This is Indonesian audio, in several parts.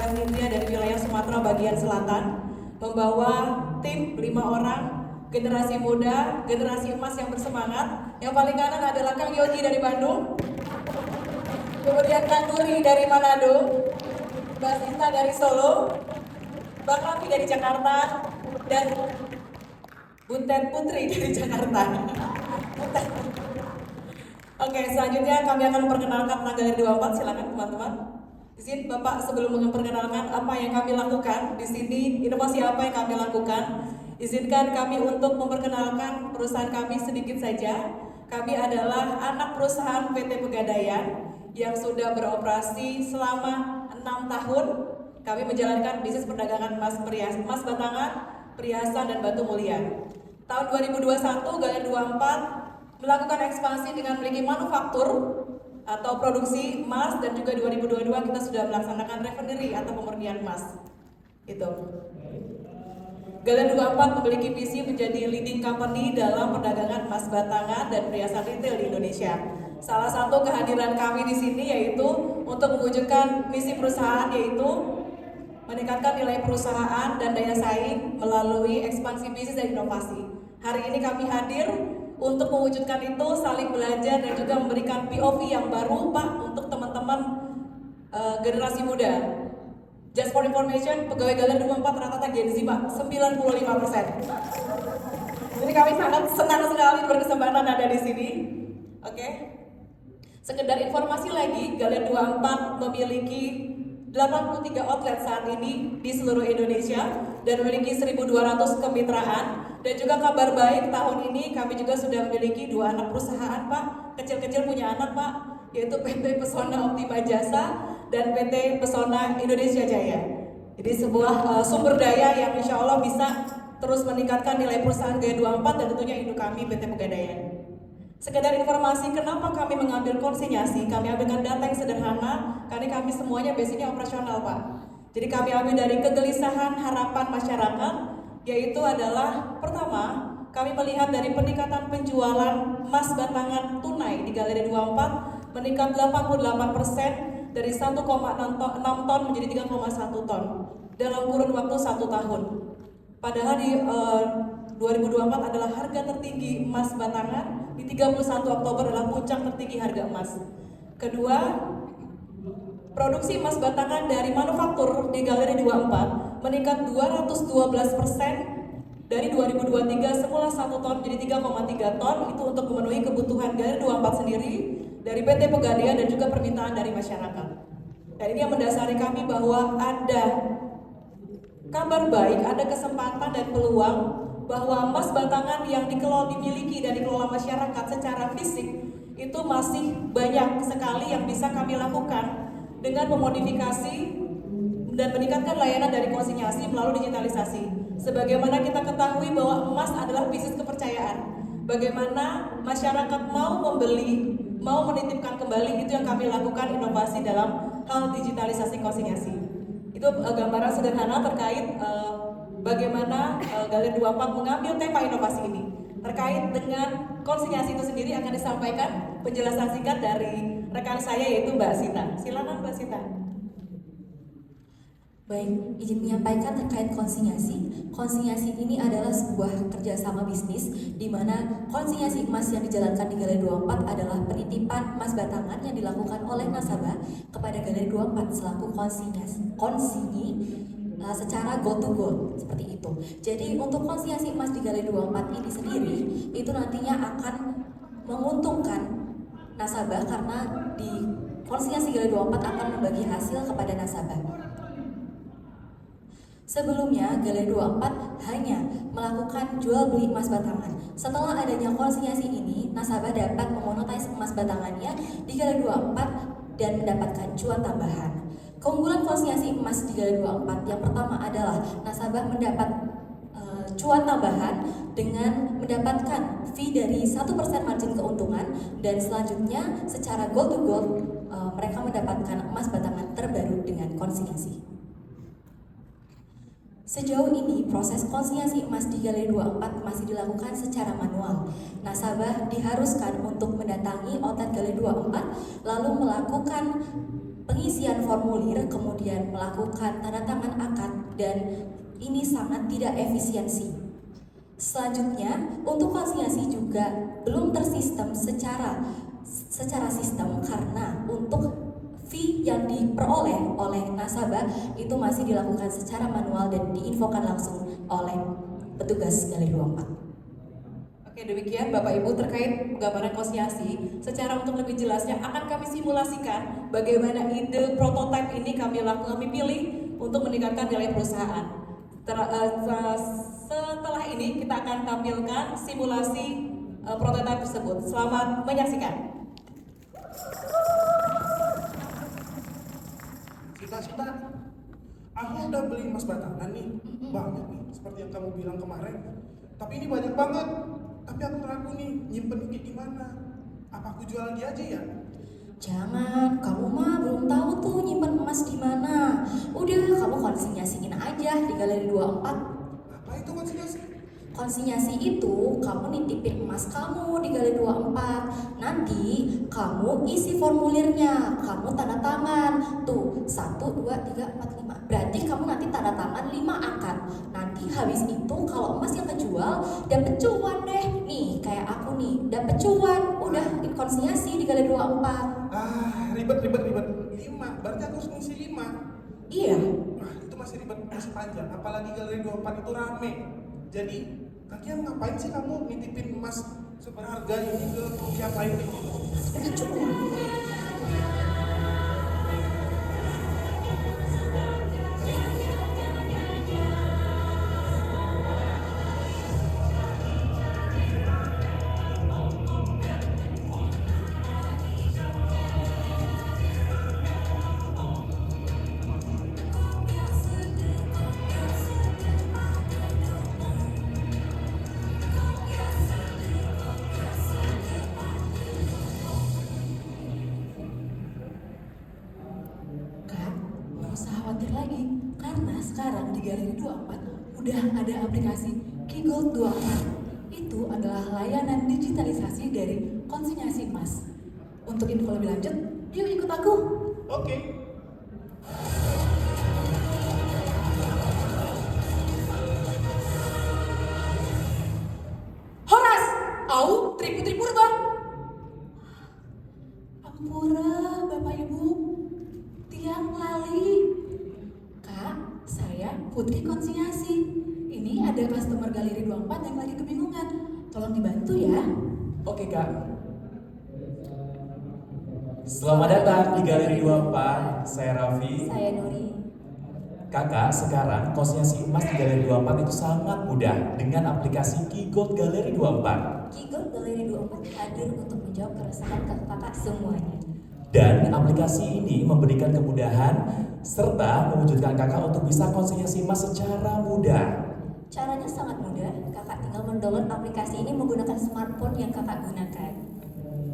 West India dari wilayah Sumatera bagian selatan, membawa tim 5 orang generasi muda, generasi emas yang bersemangat. Yang paling kanan adalah Kang Yogi dari Bandung, kemudian Kang Duri dari Manado, Mbak Sinta dari Solo, Bang Raffi dari Jakarta, dan Buntet Putri dari Jakarta. Oke, selanjutnya kami akan memperkenalkan tanggal Galeri 24. Silakan teman-teman. Izin Bapak sebelum memperkenalkan apa yang kami lakukan di sini, inovasi apa yang kami lakukan, izinkan kami untuk memperkenalkan perusahaan kami sedikit saja. Kami adalah anak perusahaan PT Pegadaian yang sudah beroperasi selama 6 tahun. Kami menjalankan bisnis perdagangan emas batangan, perhiasan dan batu mulia. Tahun 2021 Galeri 24 melakukan ekspansi dengan memiliki manufaktur atau produksi emas, dan juga 2022 kita sudah melaksanakan refinery atau pemurnian emas. Itu. Galeri 24 memiliki visi menjadi leading company dalam perdagangan emas batangan dan perhiasan retail di Indonesia. Salah satu kehadiran kami di sini yaitu untuk mewujudkan misi perusahaan, yaitu meningkatkan nilai perusahaan dan daya saing melalui ekspansi bisnis dan inovasi. Hari ini kami hadir untuk mewujudkan itu, saling belajar dan juga memberikan POV yang baru Pak untuk teman-teman generasi muda. Just for information, pegawai Galeri 24 rata-rata Gen Z Pak, 95%. Jadi kami sangat senang sekali berkesempatan ada di sini. Oke. Sekedar informasi lagi, Galeri 24 memiliki 83 outlet saat ini di seluruh Indonesia dan memiliki 1.200 kemitraan. Dan juga kabar baik, tahun ini kami juga sudah memiliki 2 anak perusahaan Pak, kecil-kecil punya anak Pak, yaitu PT Pesona Optima Jasa dan PT Pesona Indonesia Jaya. Jadi sebuah sumber daya yang insya Allah bisa terus meningkatkan nilai perusahaan Galeri 24 dan tentunya induk kami PT Pegadaian. Sekedar informasi kenapa kami mengambil konsinyasi, kami ambilkan data yang sederhana karena kami semuanya basicnya operasional Pak. Jadi kami ambil dari kegelisahan harapan masyarakat, yaitu adalah pertama, kami melihat dari peningkatan penjualan emas batangan tunai di Galeri 24 meningkat 88% dari 1,6 ton menjadi 3,1 ton dalam kurun waktu 1 tahun. Padahal di 2024 adalah harga tertinggi emas batangan, di 31 Oktober adalah puncak tertinggi harga emas. Kedua, produksi emas batangan dari manufaktur di Galeri 24 meningkat 212% dari 2023, semula 1 ton menjadi 3,3 ton, itu untuk memenuhi kebutuhan Galeri 24 sendiri, dari PT Pegadaian dan juga permintaan dari masyarakat. Dan ini yang mendasari kami bahwa ada kabar baik, ada kesempatan dan peluang bahwa emas batangan yang dimiliki dan dikelola masyarakat secara fisik itu masih banyak sekali yang bisa kami lakukan dengan memodifikasi dan meningkatkan layanan dari konsinyasi melalui digitalisasi. Sebagaimana kita ketahui bahwa emas adalah bisnis kepercayaan. Bagaimana masyarakat mau membeli, mau menitipkan kembali, itu yang kami lakukan inovasi dalam hal digitalisasi konsinyasi. Itu gambaran sederhana terkait bagaimana Galeri 24 mengambil tema inovasi ini. Terkait dengan konsinyasi itu sendiri akan disampaikan penjelasan singkat dari rekan saya yaitu Mbak Sita. Silakan Mbak Sita. Baik, izin menyampaikan terkait konsinyasi. Konsinyasi ini adalah sebuah kerjasama bisnis di mana konsinyasi emas yang dijalankan di Galeri 24 adalah penitipan emas batangan yang dilakukan oleh nasabah kepada Galeri 24 selaku konsinyi secara goal to goal seperti itu. Jadi untuk konsinyasi emas di Galeri 24 ini sendiri itu nantinya akan menguntungkan nasabah karena di konsinyasi Galeri 24 akan membagi hasil kepada nasabah. Sebelumnya, Galeri 24 hanya melakukan jual beli emas batangan. Setelah adanya konsinyasi ini, nasabah dapat memonetize emas batangannya di Galeri 24 dan mendapatkan cuan tambahan. Keunggulan konsinyasi emas di Galeri 24 yang pertama adalah nasabah mendapat cuan tambahan dengan mendapatkan fee dari 1% margin keuntungan, dan selanjutnya secara goal to goal mereka mendapatkan emas batangan terbaru dengan konsinyasi. Sejauh ini, proses konsinyasi emas di Galeri 24 masih dilakukan secara manual. Nasabah diharuskan untuk mendatangi outlet Galeri 24, lalu melakukan pengisian formulir, kemudian melakukan tanda tangan akad, dan ini sangat tidak efisiensi. Selanjutnya, untuk konsinyasi juga belum tersistem secara sistem karena untuk fee yang diperoleh oleh nasabah itu masih dilakukan secara manual dan diinfokan langsung oleh petugas Galeri 24. Oke, demikian Bapak Ibu terkait gambaran konsinyasi. Secara untuk lebih jelasnya akan kami simulasikan bagaimana ide prototipe ini kami pilih untuk meningkatkan nilai perusahaan. Setelah ini kita akan tampilkan simulasi prototipe tersebut. Selamat menyaksikan. Sita, aku udah beli emas batangan nih, banyak nih, seperti yang kamu bilang kemarin. Tapi ini banyak banget. Tapi aku ragu nih, nyimpen ini gimana? Apa aku jual lagi aja ya? Jangan, kamu mah belum tahu tuh nyimpen emas di mana. Udah, kamu konsinyasiin aja di Galeri 24. Apa itu konsinyasi? Konsinyasi itu kamu nitipin emas kamu di Galeri 24. Nanti kamu isi formulirnya, kamu tanda tangan. Tuh, 1, 2, 3, 4, 5. Berarti kamu nanti tanda tangan 5 akad. Nanti habis itu kalau emas yang kejual dapet cuan deh. Nih, kayak aku nih, dapet cuan. Udah konsinyasi di Galeri 24. Ribet. 5, berarti aku harus ngisi 5. Iya. Itu masih ribet, masih panjang. Apalagi Galeri 24 itu rame. Jadi, kalian ngapain sih kamu nitipin emas seberharga ini ke pihak lain? Khawatir lagi karena sekarang di Galeri 24 udah ada aplikasi Kigold 24. Itu adalah layanan digitalisasi dari konsinyasi emas. Untuk info lebih lanjut, yuk ikut aku. Oke. Horas, au tripu bang. Ampura, Bapak Ibu, tiang lali. Kak, saya Putri konsinyasi. Ini ada customer Galeri 24 yang lagi kebingungan. Tolong dibantu ya. Oke Kak. Selamat datang di Galeri 24. Saya Raffi. Saya Nuri. Kakak, sekarang konsinyasi emas di Galeri 24 itu sangat mudah dengan aplikasi Kigold Galeri 24. Kigold Galeri 24 hadir untuk menjawab keresahan kakak semuanya. Dan aplikasi ini memberikan kemudahan serta mewujudkan kakak untuk bisa konsinyasi emas secara mudah. Caranya sangat mudah, kakak tinggal mendownload aplikasi ini menggunakan smartphone yang kakak gunakan.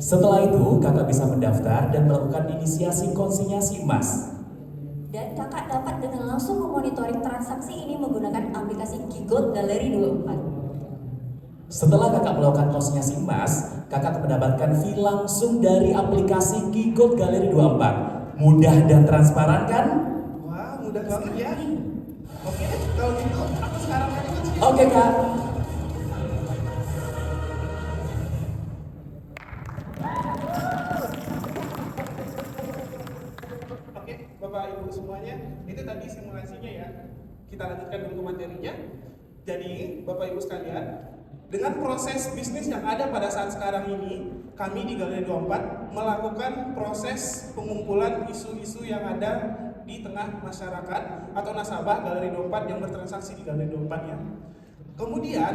Setelah itu, kakak bisa mendaftar dan melakukan inisiasi konsinyasi emas. Dan kakak dapat dengan langsung memonitoring transaksi ini menggunakan aplikasi Kigold Galeri 24. Setelah kakak melakukan konsinyasi emas, kakak akan mendapatkan fee langsung dari aplikasi Kigold Galeri 24. Mudah dan transparan kan? Wah, mudah banget ya. Oke deh, kalau gitu aku sekarang aja kan sih. Oke Kak. Oke, Bapak Ibu semuanya, itu tadi simulasinya ya. Kita lanjutkan dulu ke materinya. Jadi, Bapak Ibu sekalian, dengan proses bisnis yang ada pada saat sekarang ini, kami di Galeri 24 melakukan proses pengumpulan isu-isu yang ada di tengah masyarakat atau nasabah Galeri 24 yang bertransaksi di Galeri 24 ya. Kemudian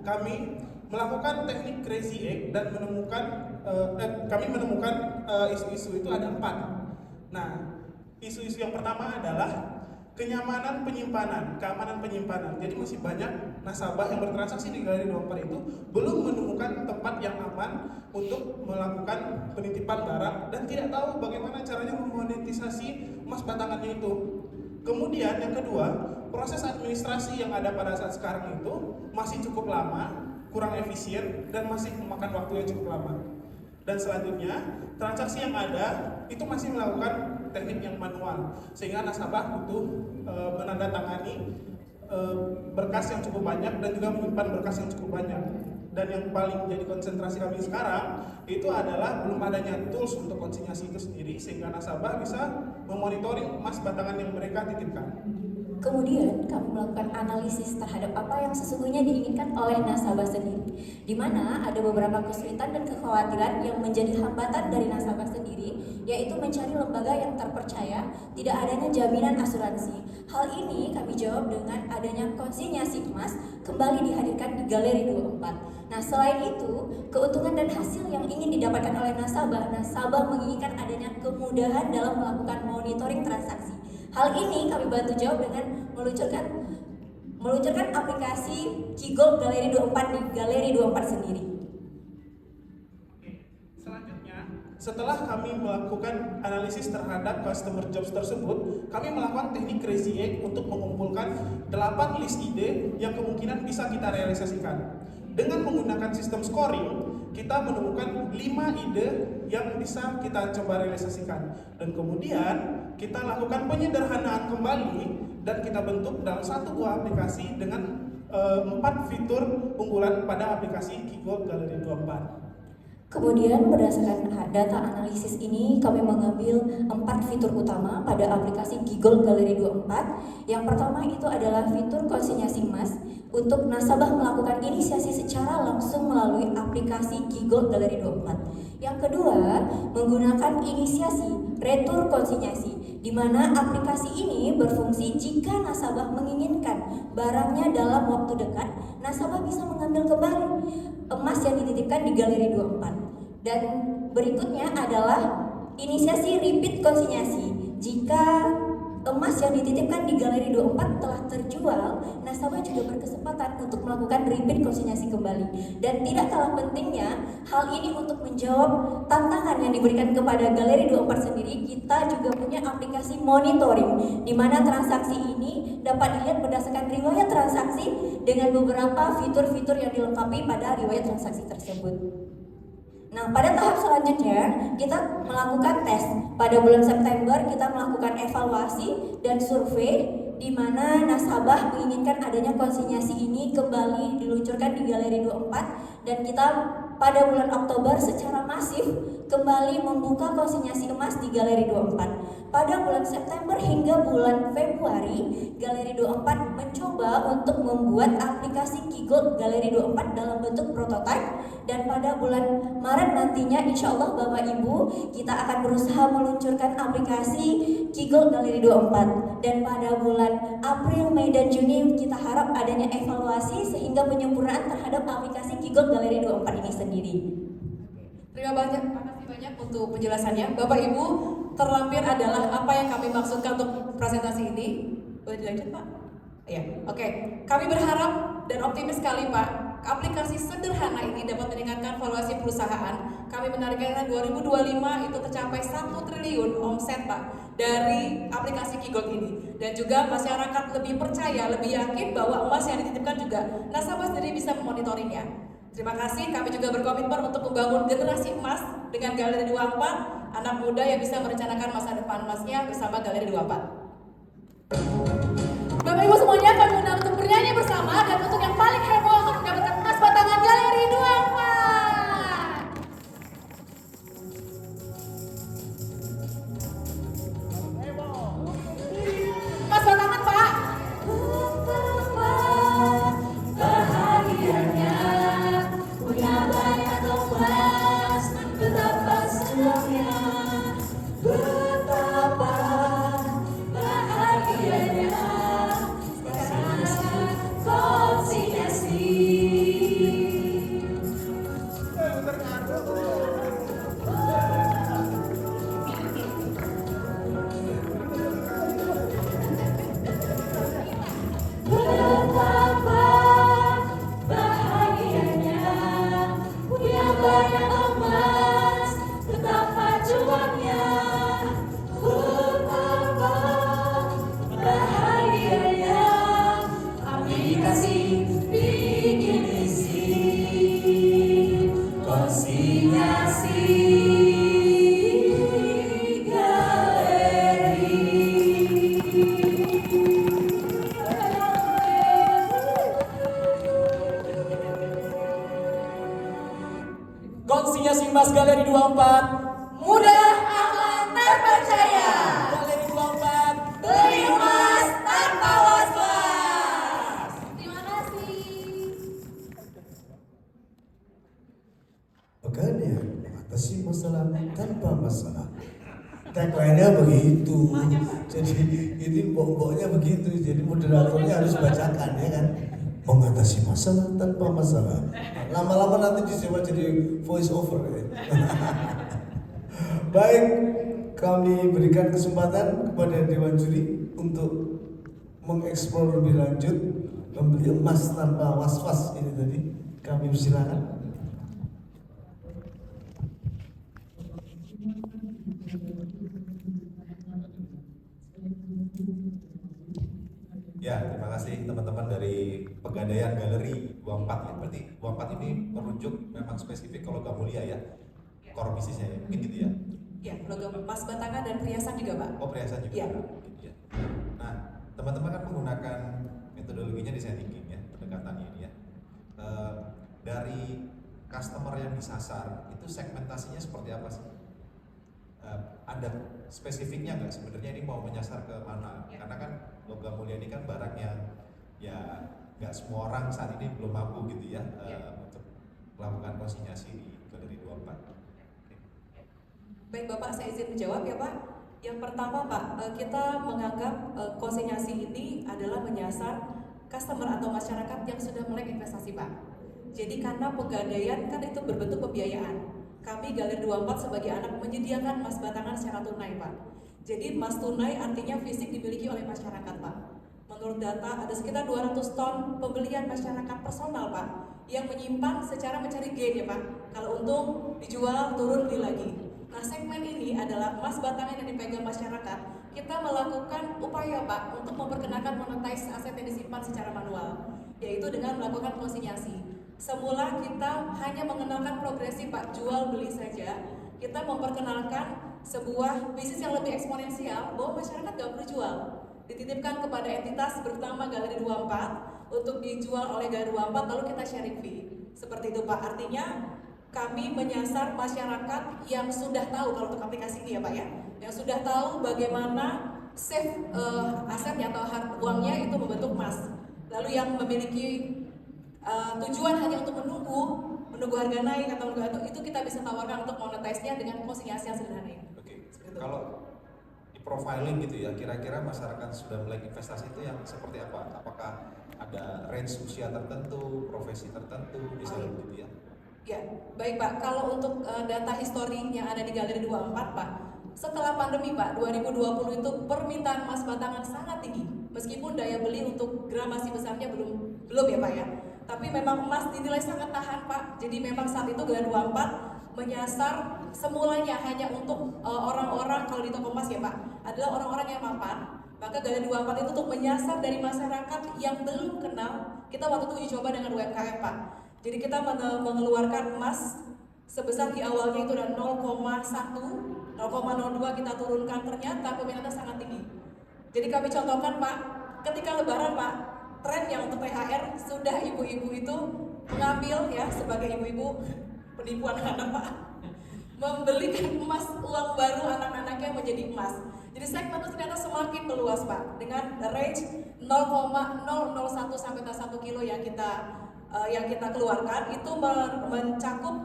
kami melakukan teknik crazy egg dan menemukan isu-isu itu ada 4. Nah, isu-isu yang pertama adalah keamanan penyimpanan. Jadi masih banyak nasabah yang bertransaksi di Galeri 24 itu belum menemukan tempat yang aman untuk melakukan penitipan barang dan tidak tahu bagaimana caranya memonetisasi emas batangannya itu. Kemudian yang kedua, proses administrasi yang ada pada saat sekarang itu masih cukup lama, kurang efisien dan masih memakan waktu yang cukup lama. Dan selanjutnya, transaksi yang ada itu masih melakukan teknik yang manual, sehingga nasabah butuh menandatangani berkas yang cukup banyak dan juga menyimpan berkas yang cukup banyak. Dan yang paling jadi konsentrasi kami sekarang itu adalah belum adanya tools untuk konsinyasi itu sendiri, sehingga nasabah bisa memonitoring emas batangan yang mereka titipkan. Kemudian kami melakukan analisis terhadap apa yang sesungguhnya diinginkan oleh nasabah sendiri, di mana ada beberapa kesulitan dan kekhawatiran yang menjadi hambatan dari nasabah sendiri, yaitu mencari lembaga yang terpercaya, tidak adanya jaminan asuransi. Hal ini kami jawab dengan adanya konsinyasi emas kembali dihadirkan di Galeri 24. Nah, selain itu, keuntungan dan hasil yang ingin didapatkan oleh nasabah menginginkan adanya kemudahan dalam melakukan monitoring transaksi. Hal ini kami bantu jawab dengan meluncurkan aplikasi Kigold Galeri 24 di Galeri 24 sendiri. Selanjutnya, setelah kami melakukan analisis terhadap customer jobs tersebut, kami melakukan teknik Crazy Egg untuk mengumpulkan 8 list ide yang kemungkinan bisa kita realisasikan. Dengan menggunakan sistem scoring, kita menemukan 5 ide yang bisa kita coba realisasikan. Dan kemudian kita lakukan penyederhanaan kembali dan kita bentuk dalam satu buah aplikasi dengan 4 fitur unggulan pada aplikasi Kigold Galeri 24. Kemudian berdasarkan data analisis ini kami mengambil 4 fitur utama pada aplikasi Kigold Galeri 24. Yang pertama itu adalah fitur konsinyasi emas untuk nasabah melakukan inisiasi secara langsung melalui aplikasi Kigold Galeri 24. Yang kedua, menggunakan inisiasi retur konsinyasi, di mana aplikasi ini berfungsi jika nasabah menginginkan barangnya dalam waktu dekat, nasabah bisa mengambil kembali emas yang dititipkan di Galeri 24. Dan berikutnya adalah inisiasi repeat konsinyasi. Jika emas yang dititipkan di Galeri 24 telah terjual, nasabah juga berkesempatan untuk melakukan repeat konsinyasi kembali. Dan tidak kalah pentingnya, hal ini untuk menjawab tantangan yang diberikan kepada Galeri 24 sendiri, kita juga punya aplikasi monitoring, di mana transaksi ini dapat dilihat berdasarkan riwayat transaksi dengan beberapa fitur-fitur yang dilengkapi pada riwayat transaksi tersebut. Nah, pada tahap selanjutnya kita melakukan tes. Pada bulan September kita melakukan evaluasi dan survei di mana nasabah menginginkan adanya konsinyasi ini kembali diluncurkan di Galeri 24, dan kita pada bulan Oktober secara masif kembali membuka konsinyasi emas di Galeri 24. Pada bulan September hingga bulan Februari, Galeri 24 mencoba untuk membuat aplikasi Kigold Galeri 24 dalam bentuk prototipe, dan pada bulan Maret nantinya insya Allah Bapak Ibu kita akan berusaha meluncurkan aplikasi Kigold Galeri 24, dan pada bulan April, Mei, dan Juni kita harap adanya evaluasi sehingga penyempurnaan terhadap aplikasi Kigold Galeri 24 ini sendiri. Terima kasih banyak untuk penjelasannya. Bapak Ibu, terlampir adalah apa yang kami maksudkan untuk presentasi ini. Boleh dilanjut Pak? Ya, oke. Kami berharap dan optimis sekali Pak, aplikasi sederhana ini dapat meningkatkan valuasi perusahaan. Kami menargetkan 2025 itu tercapai 1 triliun omset Pak dari aplikasi Kigold ini. Dan juga masyarakat lebih percaya, lebih yakin bahwa emas yang dititipkan juga nasabah sendiri bisa memonitorinya. Terima kasih, kami juga berkomitmen untuk membangun generasi emas dengan Galeri 24, anak muda yang bisa merencanakan masa depan emasnya bersama Galeri 24. Bapak Ibu semuanya, kami undang untuk bernyanyi bersama, dan untuk yang paling heboh akan mendapatkan emas batangan Galeri 24. Emas batangan Pak. Bahagianya punya banyak emas, betapa senangnya, betapa bahagianya konsinyasi. Galeri 24, Mudah, aman, terpercaya. Galeri 24, Beli emas tanpa was-was. Terima kasih. Pegadaian mengatasi masalah tanpa masalah. Tagline-nya begitu. Jadi ini mbok-mboknya begitu. Jadi moderatornya harus bacakan ya kan. Mengatasi masalah tanpa masalah. Lama-lama nanti disewa jadi voice over ya. Baik, kami berikan kesempatan kepada Dewan Juri untuk mengeksplor lebih lanjut membeli emas tanpa was-was ini tadi. Kami persilakan. Ya, terima kasih teman-teman dari Pegadaian Galeri 24 ya. Berarti 24 ini merujuk memang spesifik kalau Logam Mulia ya. Core bisnisnya ya, mungkin gitu ya. Ya, logam emas batangan dan perhiasan juga Pak. Oh, perhiasan juga. Ya. Gitu ya. Nah, teman-teman kan menggunakan metodologinya design thinking ya, pendekatannya ini ya. Dari customer yang disasar, itu segmentasinya seperti apa sih? Ada spesifiknya nggak sebenarnya ini mau menyasar ke mana? Ya. Karena kan logam mulia ini kan barang yang ya nggak semua orang saat ini belum mampu gitu ya, untuk melakukan konsinyasi di Galeri 24. Baik Bapak, saya izin menjawab ya Pak. Yang pertama Pak, kita menganggap konsinyasi ini adalah menyasar customer atau masyarakat yang sudah melek investasi Pak. Jadi karena pegadaian kan itu berbentuk pembiayaan. Kami Galeri 24 sebagai anak menyediakan emas batangan secara tunai Pak. Jadi emas tunai artinya fisik dimiliki oleh masyarakat Pak. Menurut data ada sekitar 200 ton pembelian masyarakat personal Pak yang menyimpan secara mencari gain ya Pak. Kalau untung dijual turun beli lagi. Nah segmen ini adalah emas batangan yang dipegang masyarakat. Kita melakukan upaya Pak untuk memperkenalkan monetize aset yang disimpan secara manual, yaitu dengan melakukan konsinyasi. Semula kita hanya mengenalkan progresi Pak, jual beli saja. Kita memperkenalkan sebuah bisnis yang lebih eksponensial bahwa masyarakat gak perlu jual. Dititipkan kepada entitas bernama Galeri 24 untuk dijual oleh Galeri 24 lalu kita sharing fee. Seperti itu Pak, artinya kami menyasar masyarakat yang sudah tahu kalau untuk aplikasi ini ya Pak ya, yang sudah tahu bagaimana save asetnya atau uangnya itu membentuk emas. Lalu yang memiliki tujuan hanya untuk menunggu harga naik atau menunggu itu kita bisa tawarkan untuk monetize-nya dengan konsinyasi yang sederhana ini. Oke. Kalau di profiling gitu ya, kira-kira masyarakat sudah melek investasi itu yang seperti apa? Apakah ada range usia tertentu, profesi tertentu, misalnya gitu ya? Ya, baik Pak. Kalau untuk data histori yang ada di Galeri 24 Pak, setelah pandemi Pak, 2020 itu permintaan emas batangan sangat tinggi. Meskipun daya beli untuk gramasi besarnya belum ya Pak ya. Tapi memang emas dinilai sangat tahan Pak. Jadi memang saat itu Galeri 24 menyasar semulanya hanya untuk orang-orang, kalau di toko emas ya Pak, adalah orang-orang yang mapan. Maka Galeri 24 itu untuk menyasar dari masyarakat yang belum kenal. Kita waktu itu uji coba dengan UMKM Pak. Jadi kita mengeluarkan emas sebesar di awalnya itu ada 0,1, 0,02 kita turunkan, ternyata peminatnya sangat tinggi. Jadi kami contohkan Pak, ketika lebaran Pak, tren yang untuk THR sudah ibu-ibu itu mengambil ya sebagai ibu-ibu penipu anak-anak Pak, membelikan emas, uang baru anak-anaknya menjadi emas. Jadi segmen itu ternyata semakin meluas Pak, dengan range 0,001 sampai 1 kilo yang kita keluarkan itu mencakup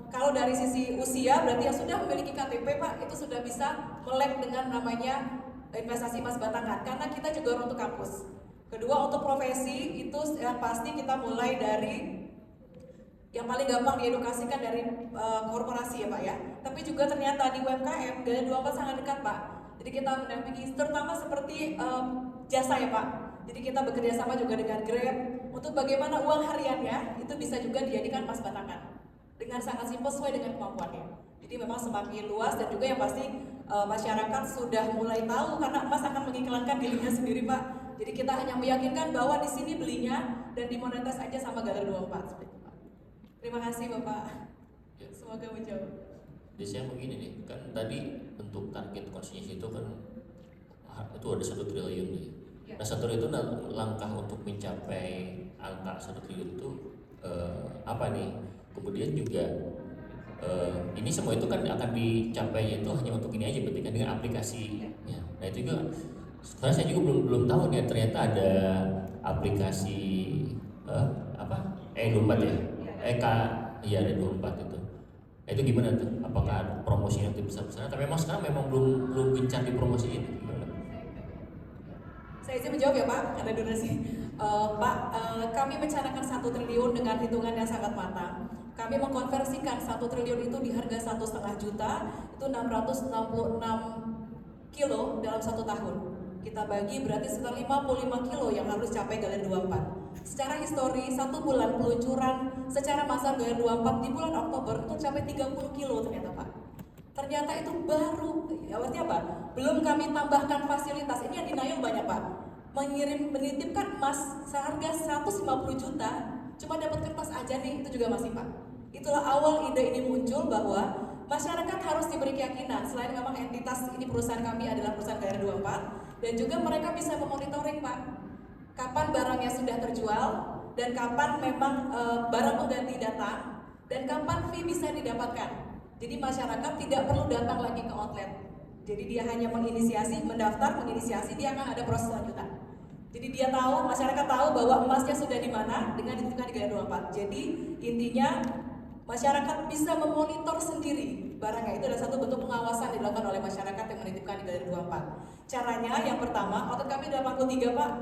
kalau dari sisi usia berarti yang sudah memiliki KTP Pak itu sudah bisa melek dengan namanya investasi emas batangan karena kita juga untuk kampus. Kedua untuk profesi itu yang pasti kita mulai dari yang paling gampang diedukasikan dari korporasi ya Pak ya. Tapi juga ternyata di UMKM Galeri 24 sangat dekat Pak. Jadi kita mendampingi terutama seperti jasa ya Pak. Jadi kita bekerja sama juga dengan Grab untuk bagaimana uang hariannya itu bisa juga dijadikan emas batangan dengan sangat simpel sesuai dengan kemampuannya. Jadi memang semakin luas dan juga yang pasti masyarakat sudah mulai tahu karena emas akan mengiklankan dirinya sendiri Pak. Jadi kita hanya meyakinkan bahwa di sini belinya dan dimonetis aja sama Galeri 24 seperti itu Pak. Terima kasih Bapak. Semoga menjawab. Jadi saya begini nih, kan tadi untuk target konsinyasi itu kan itu ada 1 triliun nih. Nah 1 triliun itu langkah untuk mencapai angka 1 triliun itu apa nih? Kemudian juga ini semua itu kan akan dicapainya itu hanya untuk ini aja berarti kan dengan aplikasi. Ya. Nah itu juga sebenarnya saya juga belum tahu nih ternyata ada aplikasi apa E24 ya, iya ada 24 itu. Nah, itu gimana tuh? Apakah promosinya itu besar-besaran? Tapi memang sekarang memang belum gencar dipromosiin. Gimana? Saya izin menjawab ya Pak, ada durasi. Pak, kami mencanangkan 1 triliun dengan hitungan yang sangat matang. Kami mengkonversikan 1 triliun itu di harga 1,5 juta, itu 666 kilo dalam 1 tahun. Kita bagi berarti sekitar 55 kilo yang harus capai Galeri 24. Secara histori, 1 bulan peluncuran secara massal Galeri 24 di bulan Oktober itu capai 30 kilo ternyata Pak. Ternyata itu baru, ya artinya apa? Belum kami tambahkan fasilitas, ini yang denial banyak Pak. Menitipkan emas seharga 150 juta, cuma dapat kertas aja nih, itu juga masih Pak. Itulah awal ide ini muncul bahwa masyarakat harus diberi keyakinan, selain memang entitas ini perusahaan kami adalah perusahaan Galeri 24, dan juga mereka bisa memonitoring Pak, kapan barangnya sudah terjual, dan kapan memang barang pengganti datang, dan kapan fee bisa didapatkan. Jadi masyarakat tidak perlu datang lagi ke outlet. Jadi dia hanya menginisiasi, mendaftar, menginisiasi, dia akan ada proses lanjutan. Jadi dia tahu, masyarakat tahu bahwa emasnya sudah di mana dengan ditentukan di Galeri 24. Jadi intinya masyarakat bisa memonitor sendiri barangnya. Itu adalah satu bentuk pengawasan yang dilakukan oleh masyarakat yang menitipkan di Galeri 24. Caranya yang pertama, outlet kami 83 Pak.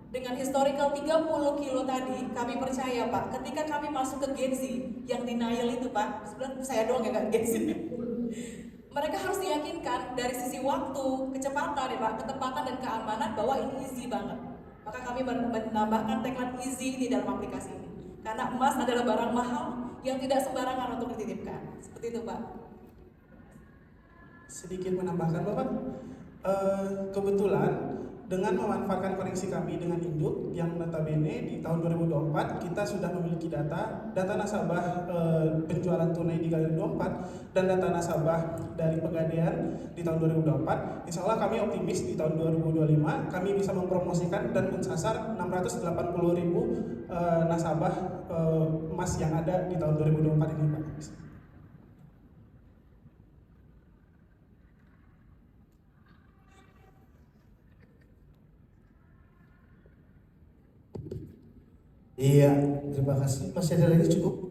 Dengan historical 30 kilo tadi, kami percaya Pak, ketika kami masuk ke Gen Z yang denial itu Pak, sebenarnya saya doang yang gak Gen Z. Mereka harus diyakinkan dari sisi waktu, kecepatan ya Pak, ketepatan dan keamanan bahwa ini easy banget. Maka kami menambahkan tagline easy di dalam aplikasi ini. Karena emas adalah barang mahal yang tidak sembarangan untuk dititipkan. Seperti itu Pak. Sedikit menambahkan Bapak, kebetulan dengan memanfaatkan koneksi kami dengan induk yang notabene di tahun 2024 kita sudah memiliki data nasabah penjualan tunai di Galeri 24 dan data nasabah dari Pegadaian di tahun 2024. Insya Allah kami optimis di tahun 2025 kami bisa mempromosikan dan mensasar 680.000 nasabah emas yang ada di tahun 2024 ini Pak. Iya, terima kasih. Masih ada lagi cukup?